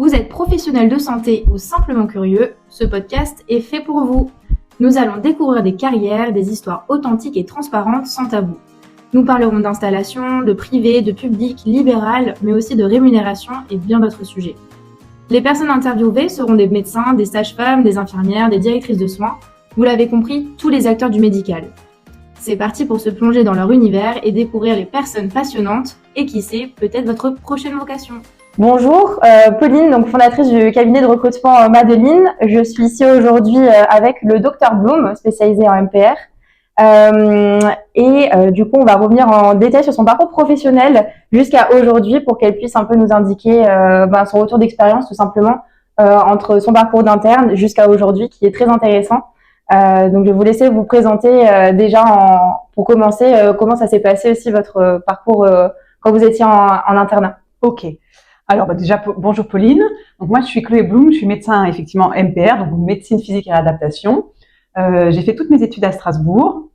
Vous êtes professionnel de santé ou simplement curieux, ce podcast est fait pour vous. Nous allons découvrir des carrières, des histoires authentiques et transparentes sans tabou. Nous parlerons d'installation, de privé, de public, libéral, mais aussi de rémunération et bien d'autres sujets. Les personnes interviewées seront des médecins, des sages-femmes, des infirmières, des directrices de soins. Vous l'avez compris, tous les acteurs du médical. C'est parti pour se plonger dans leur univers et découvrir les personnes passionnantes et qui sait, peut-être votre prochaine vocation. Bonjour, Pauline, donc fondatrice du cabinet de recrutement Madeline. Je suis ici aujourd'hui avec le Dr Blum, spécialisé en MPR. Du coup, on va revenir en détail sur son parcours professionnel jusqu'à aujourd'hui pour qu'elle puisse un peu nous indiquer son retour d'expérience tout simplement entre son parcours d'interne jusqu'à aujourd'hui qui est très intéressant. Donc, je vais vous laisser vous présenter pour commencer, comment ça s'est passé aussi votre parcours quand vous étiez en internat. Ok. Alors déjà, bonjour Pauline. Donc moi, je suis Chloé Blum, je suis médecin effectivement MPR, donc médecine physique et réadaptation. J'ai fait toutes mes études à Strasbourg.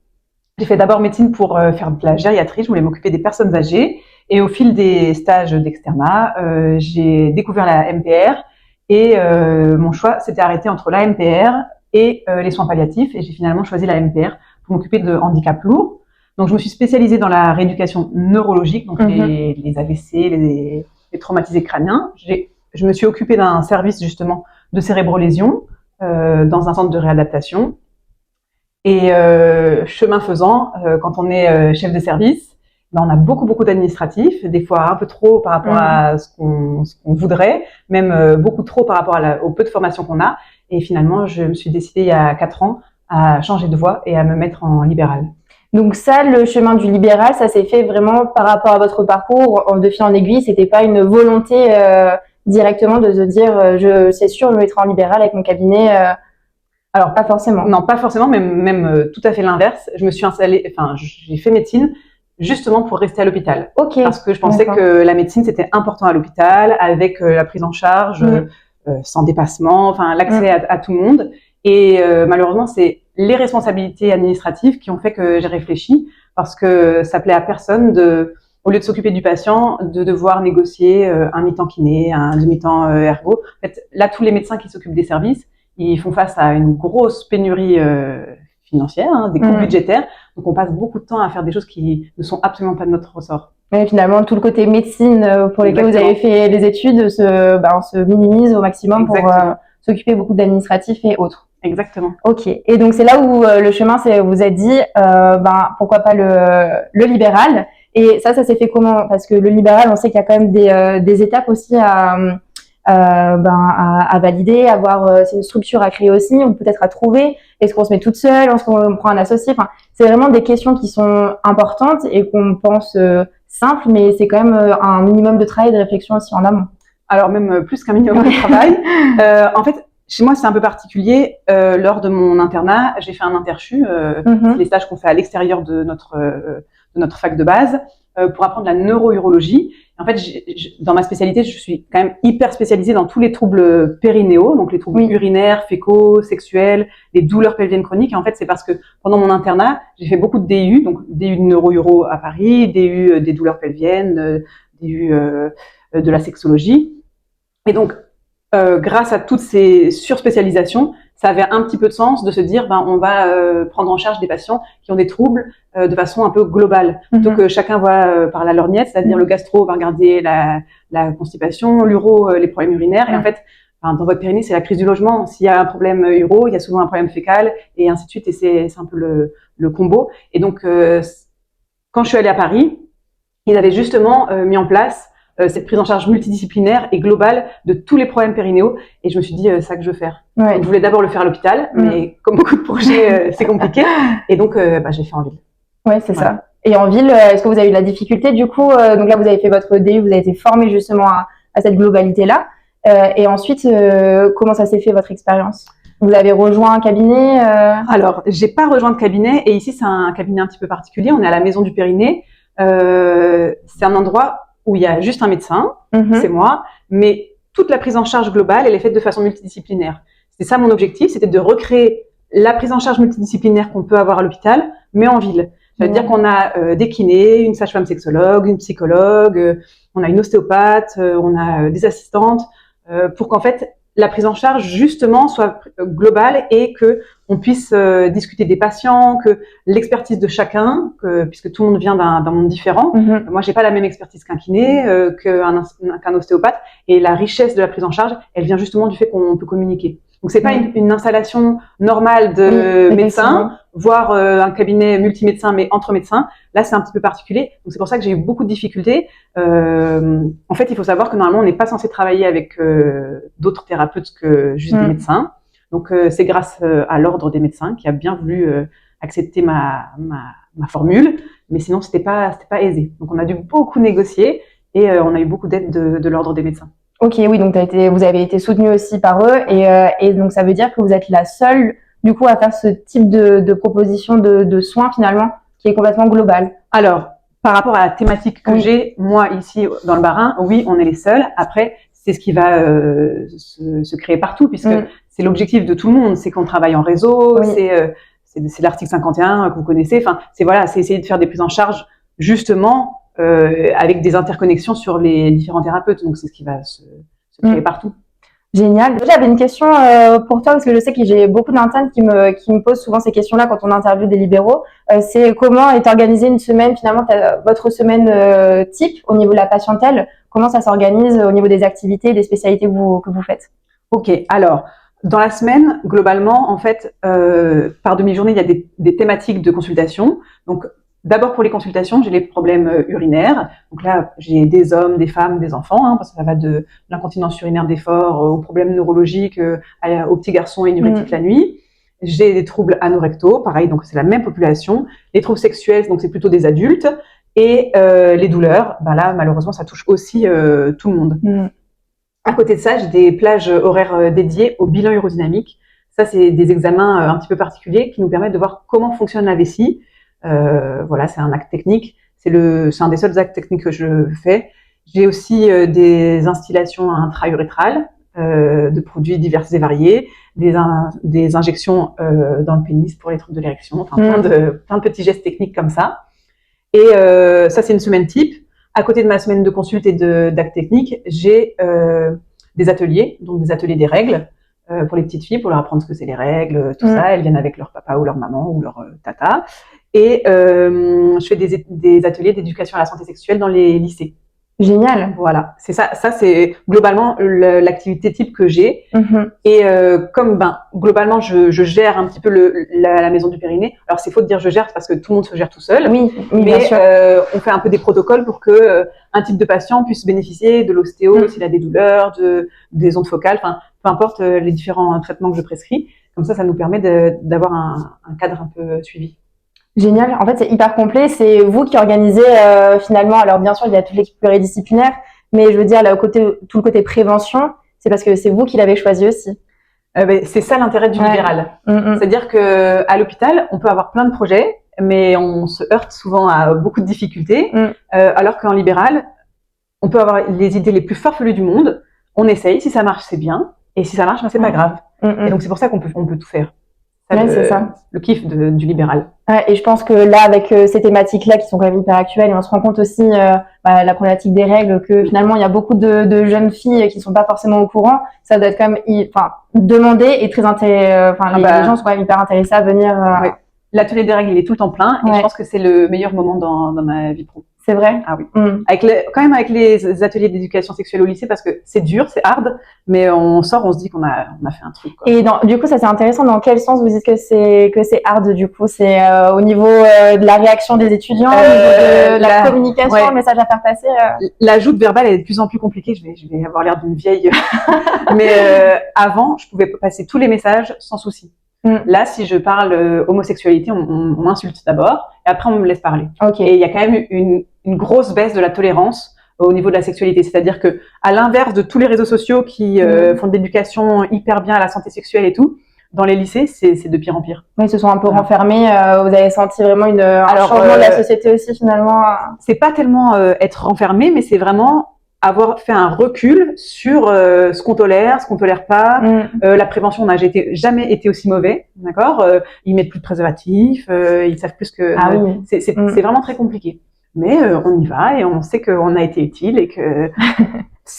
J'ai fait d'abord médecine pour faire de la gériatrie, je voulais m'occuper des personnes âgées. Et au fil des stages d'externat, j'ai découvert la MPR et mon choix s'était arrêté entre la MPR et les soins palliatifs. Et j'ai finalement choisi la MPR pour m'occuper de handicap lourd. Donc je me suis spécialisée dans la rééducation neurologique, donc les AVC, les traumatisés crâniens. Je me suis occupée d'un service justement de cérébrolésion dans un centre de réadaptation. Et chemin faisant, quand on est chef de service, on a beaucoup d'administratifs, des fois un peu trop par rapport à ce qu'on voudrait, même beaucoup trop par rapport au peu de formation qu'on a. Et finalement, je me suis décidée il y a 4 ans à changer de voie et à me mettre en libéral. Donc ça, le chemin du libéral, ça s'est fait vraiment par rapport à votre parcours de fil en aiguille. C'était pas une volonté directement de se dire, c'est sûr, je vais être en libéral avec mon cabinet. Alors pas forcément. Non, pas forcément, même tout à fait l'inverse. Je me suis installée, j'ai fait médecine justement pour rester à l'hôpital. Ok. Parce que je pensais que la médecine c'était important à l'hôpital, avec la prise en charge, sans dépassement, l'accès à tout le monde. Et malheureusement, c'est les responsabilités administratives qui ont fait que j'ai réfléchi, parce que ça plaît à personne au lieu de s'occuper du patient, de devoir négocier un mi-temps kiné, un demi-temps ergo. En fait, là, tous les médecins qui s'occupent des services, ils font face à une grosse pénurie financière, des coûts budgétaires. Donc, on passe beaucoup de temps à faire des choses qui ne sont absolument pas de notre ressort. Mais finalement, tout le côté médecine pour lequel vous avez fait les études se minimise au maximum pour s'occuper beaucoup d'administratifs et autres. Exactement. Ok. Et donc, c'est là où le chemin, vous a dit, pourquoi pas le libéral. Et ça s'est fait comment? Parce que le libéral, on sait qu'il y a quand même des étapes aussi à valider, avoir une structure à créer aussi, ou peut-être à trouver. Est-ce qu'on se met toute seule? Est-ce qu'on prend un associé? C'est vraiment des questions qui sont importantes et qu'on pense simples, mais c'est quand même un minimum de travail et de réflexion aussi en amont. Alors même plus qu'un minimum de travail. En fait, chez moi, c'est un peu particulier. Lors de mon internat, j'ai fait un interchu, les stages qu'on fait à l'extérieur de notre fac de base, pour apprendre la neurourologie. En fait, dans ma spécialité, je suis quand même hyper spécialisée dans tous les troubles périnéaux, donc les troubles urinaires, fécaux, sexuels, les douleurs pelviennes chroniques. Et en fait, c'est parce que pendant mon internat, j'ai fait beaucoup de DU, donc DU de neuro-uro à Paris, DU des douleurs pelviennes, DU de la sexologie. Et donc, grâce à toutes ces surspécialisations, ça avait un petit peu de sens de se dire, on va prendre en charge des patients qui ont des troubles de façon un peu globale. Plutôt que chacun voit par la lorgnette, c'est-à-dire le gastro va regarder la constipation, l'uro, les problèmes urinaires. Et en fait, dans votre périnée, c'est la crise du logement. S'il y a un problème uro, il y a souvent un problème fécal, et ainsi de suite. Et c'est un peu le combo. Et donc, quand je suis allée à Paris, ils avaient justement mis en place cette prise en charge multidisciplinaire et globale de tous les problèmes périnéaux. Et je me suis dit, c'est ça que je veux faire. Ouais. Donc, je voulais d'abord le faire à l'hôpital, mais comme beaucoup de projets, c'est compliqué. Et donc, j'ai fait en ville. Ouais, c'est ça. Et en ville, est-ce que vous avez eu de la difficulté du coup donc là, vous avez fait votre DU, vous avez été formé justement à cette globalité-là. Et ensuite, comment ça s'est fait votre expérience? Vous avez rejoint un cabinet Alors, j'ai pas rejoint de cabinet. Et ici, c'est un cabinet un petit peu particulier. On est à la Maison du Périnée. C'est un endroit où il y a juste un médecin, c'est moi, mais toute la prise en charge globale, elle est faite de façon multidisciplinaire. C'est ça mon objectif, c'était de recréer la prise en charge multidisciplinaire qu'on peut avoir à l'hôpital, mais en ville. Ça veut dire qu'on a des kinés, une sage-femme sexologue, une psychologue, on a une ostéopathe, on a des assistantes, pour qu'en fait la prise en charge justement soit globale et que on puisse discuter des patients, que l'expertise de chacun, puisque tout le monde vient d'un monde différent. Moi, j'ai pas la même expertise qu'un kiné, qu'un ostéopathe, et la richesse de la prise en charge, elle vient justement du fait qu'on peut communiquer. Donc c'est pas une installation normale de médecins, voire un cabinet multimédecin mais entre médecins. Là, c'est un petit peu particulier. Donc c'est pour ça que j'ai eu beaucoup de difficultés. En fait, il faut savoir que normalement, on n'est pas censé travailler avec d'autres thérapeutes que juste des médecins. Donc c'est grâce à l'ordre des médecins qui a bien voulu accepter ma formule, mais sinon c'était pas aisé. Donc on a dû beaucoup négocier et on a eu beaucoup d'aide de l'ordre des médecins. Ok, oui, donc vous avez été soutenue aussi par eux et donc ça veut dire que vous êtes la seule du coup à faire ce type de proposition de soins finalement qui est complètement global. Alors par rapport à la thématique que j'ai, moi ici dans le Bas-Rhin, oui, on est les seuls. Après, c'est ce qui va se créer partout puisque c'est l'objectif de tout le monde, c'est qu'on travaille en réseau, c'est l'article 51 que vous connaissez. Enfin, c'est essayer de faire des prises en charge justement avec des interconnexions sur les différents thérapeutes. Donc c'est ce qui va se créer partout. Génial. J'avais une question pour toi parce que je sais que j'ai beaucoup d'internes qui me posent souvent ces questions-là quand on interviewe des libéraux. C'est comment est organisée une semaine finalement, votre semaine type au niveau de la patientèle. Comment ça s'organise au niveau des activités, des spécialités que vous faites? Ok, alors dans la semaine, globalement, en fait, par demi-journée, il y a des thématiques de consultation. Donc d'abord pour les consultations, j'ai les problèmes urinaires. Donc là, j'ai des hommes, des femmes, des enfants, parce que ça va de l'incontinence urinaire d'effort aux problèmes neurologiques, aux petits garçons énurétiques la nuit. J'ai des troubles anorectaux, pareil, donc c'est la même population. Les troubles sexuels, donc c'est plutôt des adultes. Et les douleurs, là, malheureusement, ça touche aussi tout le monde. À côté de ça, j'ai des plages horaires dédiées au bilan urodynamique. Ça, c'est des examens un petit peu particuliers qui nous permettent de voir comment fonctionne la vessie. Voilà, c'est un acte technique. C'est un des seuls actes techniques que je fais. J'ai aussi des instillations intra-urétrales de produits divers et variés, des injections dans le pénis pour les troubles de l'érection, enfin plein de petits gestes techniques comme ça. Et ça, c'est une semaine type. À côté de ma semaine de consulte et d'actes techniques, j'ai des ateliers, donc des ateliers des règles pour les petites filles, pour leur apprendre ce que c'est les règles, tout ça. Elles viennent avec leur papa ou leur maman ou leur tata. Et je fais des ateliers d'éducation à la santé sexuelle dans les lycées. Génial. Voilà, c'est ça. Ça, c'est globalement l'activité type que j'ai. Et comme globalement, je gère un petit peu la maison du Périnée. Alors c'est faux de dire je gère parce que tout le monde se gère tout seul. Oui, mais bien sûr. On fait un peu des protocoles pour que un type de patient puisse bénéficier de l'ostéo s'il a des douleurs, des ondes focales, enfin peu importe les différents traitements que je prescris. Comme ça nous permet d'avoir un cadre un peu suivi. Génial. En fait, c'est hyper complet. C'est vous qui organisez finalement. Alors bien sûr, il y a toute l'équipe pluridisciplinaire, mais je veux dire tout le côté prévention, c'est parce que c'est vous qui l'avez choisi aussi. C'est ça l'intérêt du libéral. C'est-à-dire que à l'hôpital, on peut avoir plein de projets, mais on se heurte souvent à beaucoup de difficultés. Alors qu'en libéral, on peut avoir les idées les plus farfelues du monde. On essaye. Si ça marche, c'est bien. Et si ça marche, c'est pas grave. Et donc c'est pour ça qu'on peut tout faire. C'est ça. Le kiff du libéral. Ouais, et je pense que là, avec ces thématiques-là qui sont quand même hyper actuelles, et on se rend compte aussi la problématique des règles, que finalement il y a beaucoup de jeunes filles qui sont pas forcément au courant. Ça doit être quand même demandé et très les gens sont quand même hyper intéressés à venir. Oui. L'atelier des règles, il est tout le temps plein et je pense que c'est le meilleur moment dans ma vie pro. C'est vrai. Ah oui. Quand même avec les ateliers d'éducation sexuelle au lycée, parce que c'est dur, c'est hard, mais on sort, on se dit qu'on a fait un truc, quoi. Et du coup, ça c'est intéressant. Dans quel sens vous dites que c'est hard du coup? C'est au niveau de la réaction des étudiants, au niveau de la communication, le message à faire passer. La joute verbale est de plus en plus compliquée. Je vais avoir l'air d'une vieille, mais avant, je pouvais passer tous les messages sans souci. Là, si je parle homosexualité, on m'insulte d'abord et après on me laisse parler. Et il y a quand même une grosse baisse de la tolérance au niveau de la sexualité. C'est-à-dire que, à l'inverse de tous les réseaux sociaux qui font de l'éducation hyper bien à la santé sexuelle et tout, dans les lycées, c'est de pire en pire. Oui, ils se sont un peu renfermés. Vous avez senti vraiment un changement de la société aussi finalement. C'est pas tellement être renfermé, mais c'est vraiment avoir fait un recul sur ce qu'on tolère, ce qu'on tolère pas. La prévention n'a jamais été aussi mauvais, d'accord. Ils mettent plus de préservatifs, ils savent plus que. C'est vraiment très compliqué. Mais on y va et on sait qu'on a été utile et que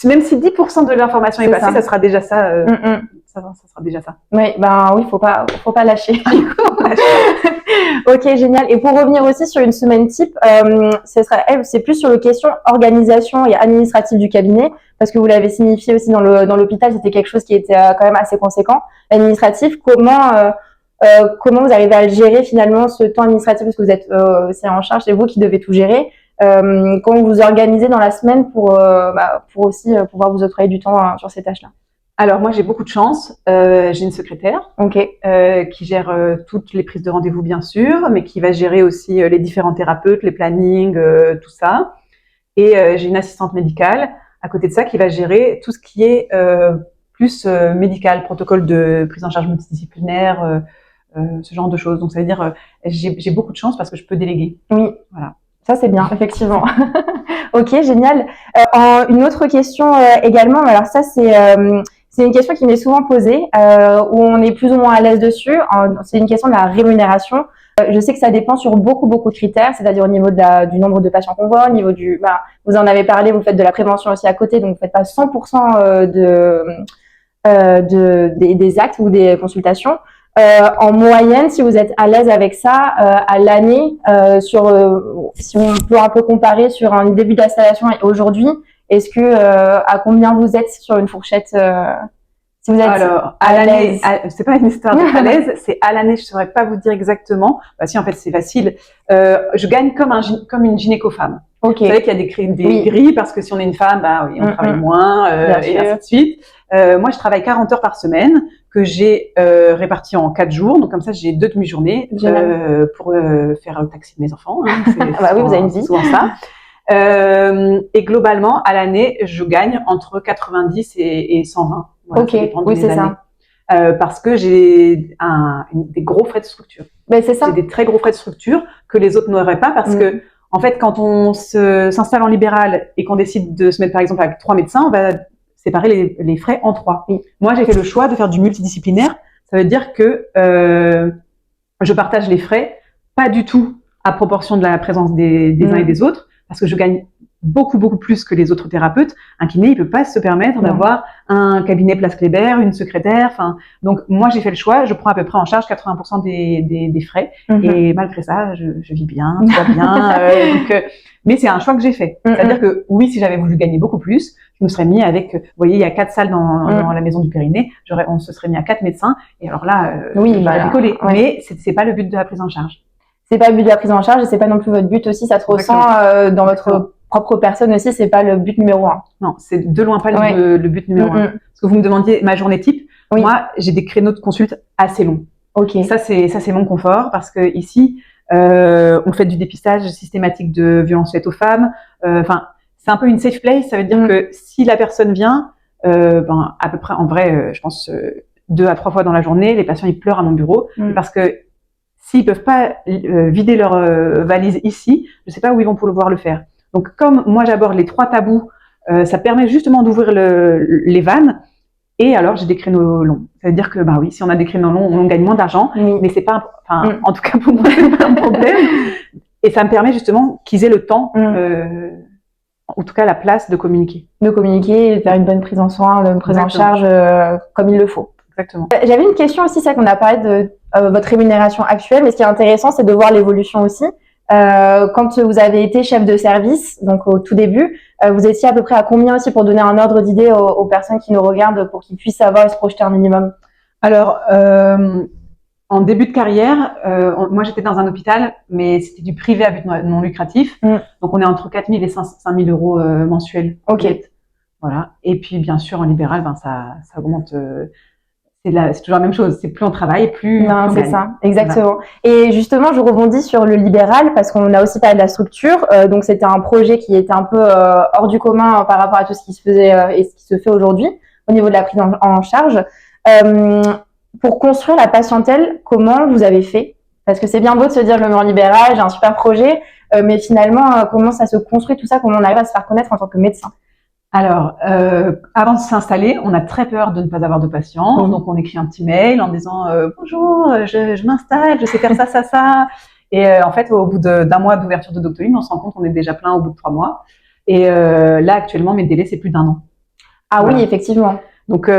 même si 10% de l'information est passée, ça sera déjà ça. Ça sera déjà ça. Oui, faut pas lâcher. Ok, génial. Et pour revenir aussi sur une semaine type, c'est plus sur le question organisation et administrative du cabinet, parce que vous l'avez signifié aussi dans l'hôpital, c'était quelque chose qui était quand même assez conséquent. Administratif, comment vous arrivez à le gérer finalement ce temps administratif, parce que vous êtes c'est en charge, c'est vous qui devez tout gérer. Comment vous organisez dans la semaine pour aussi pouvoir vous octroyer du temps sur ces tâches-là? Alors moi j'ai beaucoup de chance, j'ai une secrétaire qui gère toutes les prises de rendez-vous bien sûr, mais qui va gérer aussi les différents thérapeutes, les plannings, tout ça. Et j'ai une assistante médicale à côté de ça qui va gérer tout ce qui est plus médical, protocole de prise en charge multidisciplinaire, ce genre de choses. Donc ça veut dire j'ai beaucoup de chance parce que je peux déléguer. Oui, voilà. Ça c'est bien effectivement. Ok, génial. Une autre question également. Alors ça c'est une question qui m'est souvent posée, où on est plus ou moins à l'aise dessus. C'est une question de la rémunération. Je sais que ça dépend sur beaucoup de critères, c'est-à-dire au niveau du nombre de patients qu'on voit, au niveau vous en avez parlé, vous faites de la prévention aussi à côté, donc vous faites pas 100% des actes ou des consultations. En moyenne, si vous êtes à l'aise avec ça, à l'année, si on peut un peu comparer sur un début d'installation et aujourd'hui, est-ce que à combien vous êtes sur une fourchette si vous êtes Alors, à l'année, c'est pas une histoire d'être à l'aise, c'est à l'année, je saurais pas vous dire exactement. Bah si, en fait, c'est facile. Je gagne comme une gynéco-femme. Okay. Vous savez qu'il y a des grilles parce que si on est une femme, oui, on travaille moins, et ainsi de suite. Moi, je travaille 40 heures par semaine que j'ai réparties en 4 jours. Donc, comme ça, j'ai 2 demi-journées pour faire le taxi de mes enfants. Hein. Oui, vous avez une vie. Souvent ça. Et globalement, à l'année, je gagne entre 90 et 120. Voilà, ok, oui, c'est ça. Parce que j'ai des gros frais de structure. Mais c'est ça. J'ai des très gros frais de structure que les autres n'auraient pas parce que, en fait, quand on s'installe en libéral et qu'on décide de se mettre, par exemple, avec 3 médecins, on va séparer les frais en 3. Oui. Moi, j'ai fait le choix de faire du multidisciplinaire. Ça veut dire que je partage les frais, pas du tout à proportion de la présence des uns et des autres, parce que je gagne beaucoup plus que les autres thérapeutes. Un kiné, il peut pas se permettre d'avoir un cabinet Place Kléber, une secrétaire. Enfin, donc moi j'ai fait le choix. Je prends à peu près en charge 80% des frais, et malgré ça, je vis bien, tout va bien. Mais c'est un choix que j'ai fait. C'est-à-dire que oui, si j'avais voulu gagner beaucoup plus, je me serais mis avec. Vous voyez, il y a 4 salles dans la maison du Périnée. On se serait mis à 4 médecins. Et alors là, j'aurais décollé. Mais c'est pas le but de la prise en charge. C'est pas le but de la prise en charge, et c'est pas non plus votre but aussi. Ça se ressent dans votre propre personne aussi, c'est pas le but numéro 1. Non, c'est de loin pas le but numéro 1. Parce que vous me demandiez ma journée type. Oui. Moi, j'ai des créneaux de consulte assez longs. Ok. Ça c'est mon confort parce que ici, on fait du dépistage systématique de violences faites aux femmes. Enfin, c'est un peu une safe place. Ça veut dire que si la personne vient, à peu près, en vrai, je pense 2 à 3 fois dans la journée, les patients ils pleurent à mon bureau parce que s'ils peuvent pas vider leur valise ici, je sais pas où ils vont pouvoir le faire. Donc, comme moi j'aborde les 3 tabous, ça permet justement d'ouvrir les vannes. Et alors, j'ai des créneaux longs. Ça veut dire que, oui, si on a des créneaux longs, on gagne moins d'argent, mais c'est pas, en tout cas pour moi, c'est pas un problème. Et ça me permet justement qu'ils aient le temps, en tout cas la place de communiquer. De communiquer et faire une bonne prise en soin, une prise en charge comme il le faut. Exactement. J'avais une question aussi, c'est qu'on a parlé de votre rémunération actuelle, mais ce qui est intéressant, c'est de voir l'évolution aussi. Quand vous avez été chef de service, donc au tout début, vous étiez à peu près à combien aussi pour donner un ordre d'idée aux personnes qui nous regardent pour qu'ils puissent savoir et se projeter un minimum? Alors, en début de carrière, moi j'étais dans un hôpital, mais c'était du privé à but non lucratif. Donc on est entre 4 000 et 5 000 euros mensuels. Ok. Voilà. Et puis bien sûr en libéral, ça augmente. C'est toujours la même chose. C'est plus on travaille, plus on c'est gagne. ça, exactement. Voilà. Et justement, je rebondis sur le libéral parce qu'on a aussi parlé de la structure. Donc, c'était un projet qui était un peu hors du commun par rapport à tout ce qui se faisait et ce qui se fait aujourd'hui au niveau de la prise en charge. Pour construire la patientèle, comment vous avez fait? Parce que c'est bien beau de se dire je me mets en libéral, j'ai un super projet, mais finalement, comment ça se construit tout ça? Comment on arrive à se faire connaître en tant que médecin? Alors, avant de s'installer, on a très peur de ne pas avoir de patients, donc on écrit un petit mail en disant bonjour, je m'installe, je sais faire ça. Et en fait, au bout d'un mois d'ouverture de Doctolib, on se rend compte qu'on est déjà plein au bout de 3 mois. Et là, actuellement, mes délais, c'est plus d'1 an. Ah oui, effectivement. Donc,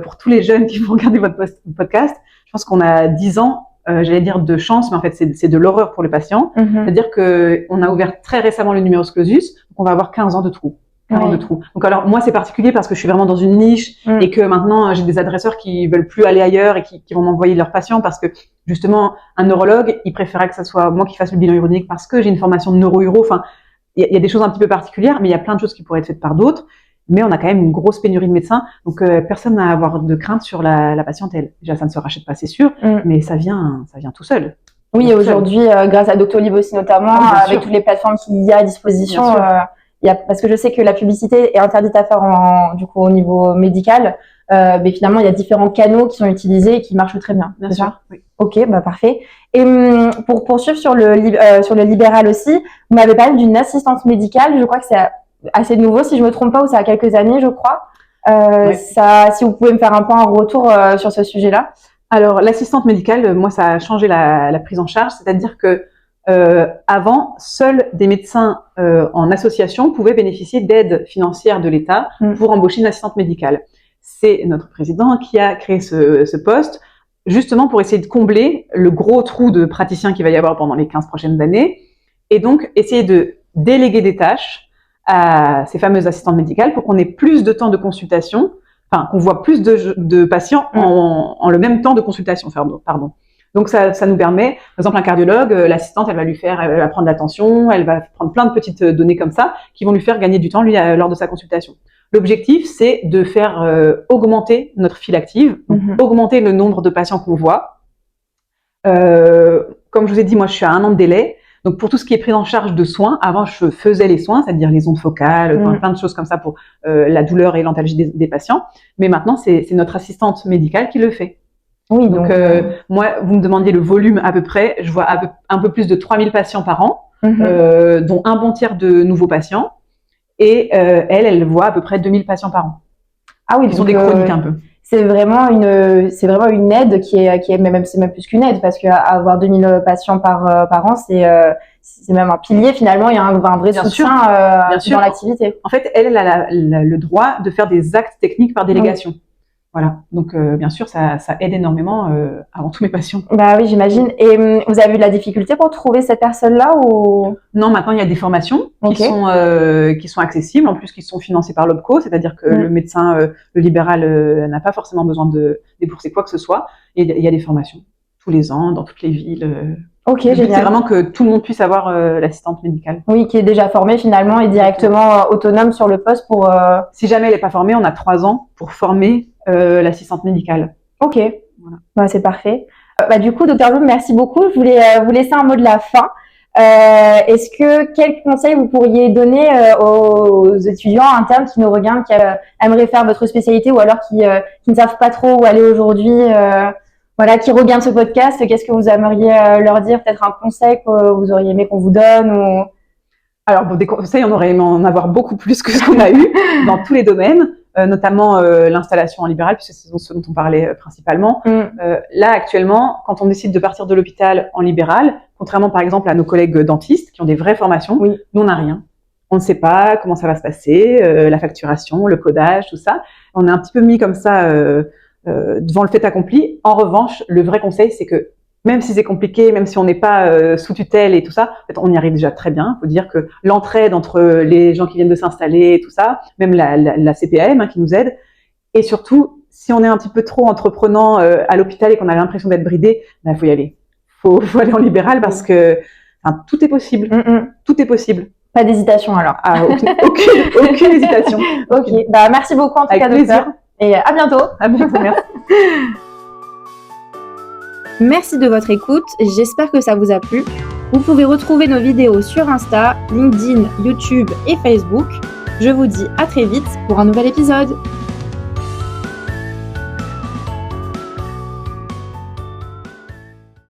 pour tous les jeunes qui vont regarder votre podcast, je pense qu'on a 10 ans, j'allais dire de chance, mais en fait, c'est de l'horreur pour le patient. C'est-à-dire qu'on a ouvert très récemment le numerus clausus, donc on va avoir 15 ans de trou. Donc alors moi c'est particulier parce que je suis vraiment dans une niche et que maintenant j'ai des adresseurs qui veulent plus aller ailleurs et qui vont m'envoyer leurs patients parce que justement un neurologue il préférait que ça soit moi qui fasse le bilan urinique parce que j'ai une formation de neuro-uro. Enfin il y a des choses un petit peu particulières mais il y a plein de choses qui pourraient être faites par d'autres. Mais on a quand même une grosse pénurie de médecins, donc personne n'a à avoir de crainte sur la patientèle. Déjà ça ne se rachète pas c'est sûr, mais ça vient tout seul. Oui, aujourd'hui grâce à Doctolib aussi notamment avec toutes les plateformes qu'il y a à disposition. Parce que je sais que la publicité est interdite à faire du coup au niveau médical, mais finalement il y a différents canaux qui sont utilisés et qui marchent très bien. Bien sûr. Oui. Ok, bah parfait. Et pour poursuivre sur le libéral aussi, vous m'avez parlé d'une assistante médicale. Je crois que c'est assez nouveau, si je me trompe pas, ou ça a quelques années, je crois. Ça, si vous pouvez me faire un peu un retour sur ce sujet-là. Alors l'assistante médicale, moi ça a changé la prise en charge, c'est-à-dire que avant, seuls des médecins en association pouvaient bénéficier d'aides financières de l'État pour embaucher une assistante médicale. C'est notre président qui a créé ce poste, justement pour essayer de combler le gros trou de praticiens qu'il va y avoir pendant les 15 prochaines années, et donc essayer de déléguer des tâches à ces fameuses assistantes médicales pour qu'on ait plus de temps de consultation, enfin qu'on voit plus de patients en le même temps de consultation, pardon. Donc ça nous permet, par exemple un cardiologue, l'assistante elle va prendre l'attention, elle va prendre plein de petites données comme ça qui vont lui faire gagner du temps lui lors de sa consultation. L'objectif c'est de faire augmenter notre file active, donc augmenter le nombre de patients qu'on voit. Comme je vous ai dit, moi je suis à 1 an de délai. Donc pour tout ce qui est prise en charge de soins, avant je faisais les soins, c'est-à-dire les ondes focales, plein de choses comme ça pour la douleur et l'antalgie des patients. Mais maintenant c'est notre assistante médicale qui le fait. Oui, donc moi, vous me demandiez le volume à peu près. Je vois un peu plus de 3000 patients par an, dont un bon tiers de nouveaux patients. Et elle voit à peu près 2000 patients par an. Ah oui, ils sont des chroniques un peu. C'est vraiment une aide qui est même c'est même plus qu'une aide parce qu'avoir 2000 patients par an, c'est même un pilier finalement. Il y a un vrai soutien dans l'activité. En fait, elle a le droit de faire des actes techniques par délégation. Voilà, donc bien sûr, ça aide énormément avant tous mes patients. Bah oui, j'imagine. Et vous avez eu de la difficulté pour trouver cette personne-là ou? Non, maintenant il y a des formations qui sont accessibles, en plus qui sont financées par l'OPCO, c'est-à-dire que le médecin, le libéral n'a pas forcément besoin de débourser quoi que ce soit. Et il y a des formations tous les ans dans toutes les villes. Ok, génial. C'est vraiment que tout le monde puisse avoir l'assistante médicale. Oui, qui est déjà formée finalement et directement autonome sur le poste pour. Si jamais elle n'est pas formée, on a 3 ans pour former l'assistante médicale. Ok, voilà. Bah, c'est parfait. Du coup, Dr Bloom, merci beaucoup. Je voulais vous laisser un mot de la fin. Quels conseils vous pourriez donner aux étudiants internes qui nous regardent, qui aimeraient faire votre spécialité ou alors qui ne savent pas trop où aller aujourd'hui, qui regardent ce podcast? Qu'est-ce que vous aimeriez leur dire? Peut-être un conseil que vous auriez aimé qu'on vous donne ou... Alors, des conseils, on aurait aimé en avoir beaucoup plus que ce qu'on a eu dans tous les domaines. Notamment l'installation en libéral, puisque c'est ce dont on parlait principalement. Là, actuellement, quand on décide de partir de l'hôpital en libéral, contrairement par exemple à nos collègues dentistes qui ont des vraies formations, nous on n'a rien. On ne sait pas comment ça va se passer, la facturation, le codage, tout ça. On est un petit peu mis comme ça devant le fait accompli. En revanche, le vrai conseil, c'est que même si c'est compliqué, même si on n'est pas sous tutelle et tout ça, en fait, on y arrive déjà très bien. Il faut dire que l'entraide entre les gens qui viennent de s'installer et tout ça, même la CPAM qui nous aide, et surtout, si on est un petit peu trop entreprenant à l'hôpital et qu'on a l'impression d'être bridé, faut y aller. Faut aller en libéral parce que tout est possible. Tout est possible. Pas d'hésitation alors. Ah, aucune hésitation. Ok, merci beaucoup en tout cas, docteur. Et à bientôt. À bientôt, merci. Merci de votre écoute, j'espère que ça vous a plu. Vous pouvez retrouver nos vidéos sur Insta, LinkedIn, YouTube et Facebook. Je vous dis à très vite pour un nouvel épisode.